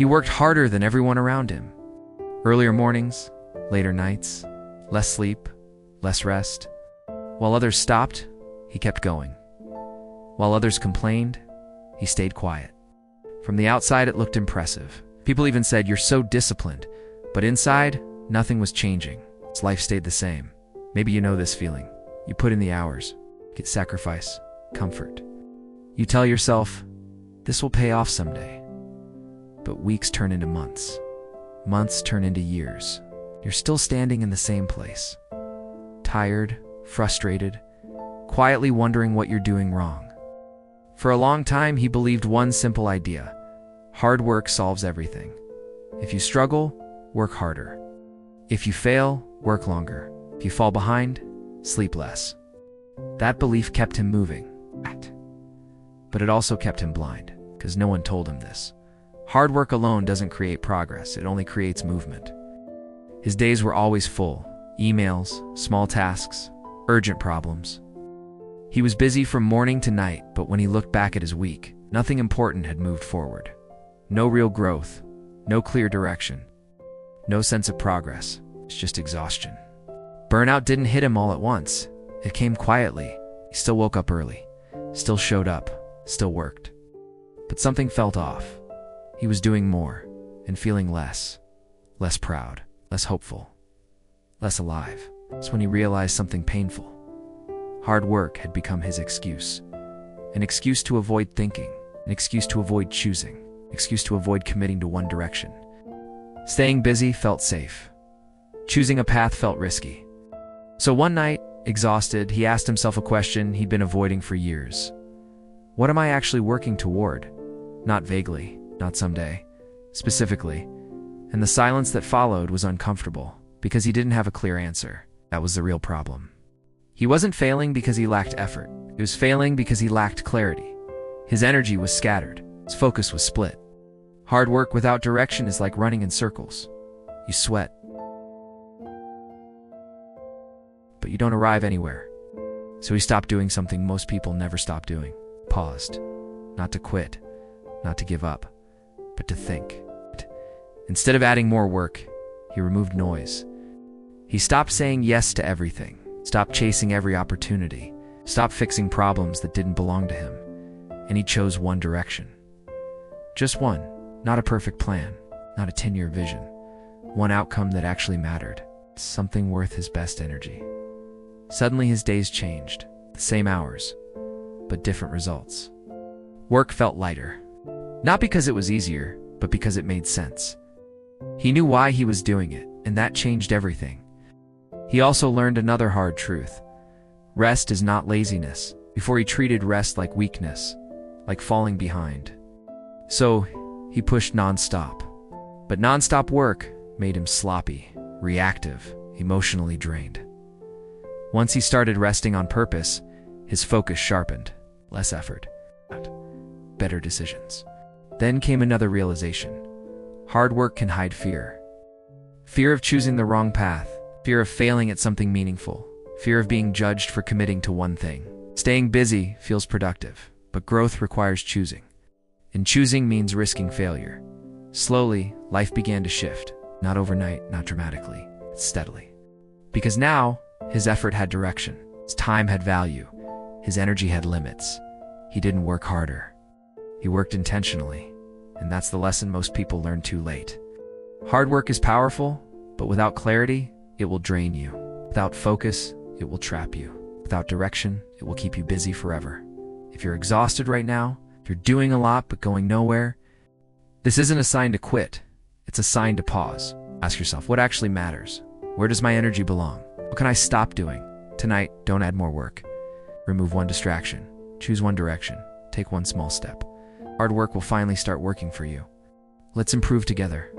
He worked harder than everyone around him. Earlier mornings, later nights, less sleep, less rest. While others stopped, he kept going. While others complained, he stayed quiet. From the outside, it looked impressive. People even said, "You're so disciplined." But inside, nothing was changing. His life stayed the same. Maybe you know this feeling. You put in the hours, get sacrifice, comfort. You tell yourself, this will pay off someday. But weeks turn into months. Months turn into years. You're still standing in the same place. Tired, frustrated, quietly wondering what you're doing wrong. For a long time, he believed one simple idea: hard work solves everything. If you struggle, work harder. If you fail, work longer. If you fall behind, sleep less. That belief kept him moving. But it also kept him blind, because no one told him this. Hard work alone doesn't create progress, it only creates movement. His days were always full: emails, small tasks, urgent problems. He was busy from morning to night, but when he looked back at his week, nothing important had moved forward. No real growth, no clear direction, no sense of progress. It's just exhaustion. Burnout didn't hit him all at once. It came quietly. He still woke up early, still showed up, still worked. But something felt off. He was doing more and feeling less proud, less hopeful, less alive. It's when he realized something painful. Hard work had become his excuse. An excuse to avoid thinking, an excuse to avoid choosing, an excuse to avoid committing to one direction. Staying busy felt safe. Choosing a path felt risky. So one night, exhausted, he asked himself a question he'd been avoiding for years. What am I actually working toward? Not vaguely, not someday, specifically. And the silence that followed was uncomfortable, because he didn't have a clear answer. That was the real problem. He wasn't failing because he lacked effort. He was failing because he lacked clarity. His energy was scattered. His focus was split. Hard work without direction is like running in circles. You sweat, but you don't arrive anywhere. So he stopped doing something most people never stop doing. Paused. Not to quit, not to give up, but to think. Instead of adding more work, he removed noise. He stopped saying yes to everything, stopped chasing every opportunity, stopped fixing problems that didn't belong to him, and he chose one direction. Just one, not a perfect plan, not a 10-year vision, one outcome that actually mattered, something worth his best energy. Suddenly his days changed, the same hours, but different results. Work felt lighter, not because it was easier, but because it made sense. He knew why he was doing it, and that changed everything. He also learned another hard truth. Rest is not laziness. Before, he treated rest like weakness, like falling behind. So he pushed nonstop. But nonstop work made him sloppy, reactive, emotionally drained. Once he started resting on purpose, his focus sharpened. Less effort, better decisions. Then came another realization. Hard work can hide fear. Fear of choosing the wrong path, fear of failing at something meaningful, fear of being judged for committing to one thing. Staying busy feels productive, but growth requires choosing. And choosing means risking failure. Slowly, life began to shift. Not overnight, not dramatically, but steadily. Because now, his effort had direction. His time had value. His energy had limits. He didn't work harder. He worked intentionally. And that's the lesson most people learn too late. Hard work is powerful, but without clarity, it will drain you. Without focus, it will trap you. Without direction, it will keep you busy forever. If you're exhausted right now, if you're doing a lot but going nowhere, this isn't a sign to quit. It's a sign to pause. Ask yourself, what actually matters? Where does my energy belong? What can I stop doing? Tonight, don't add more work. Remove one distraction. Choose one direction. Take one small step. Hard work will finally start working for you. Let's improve together.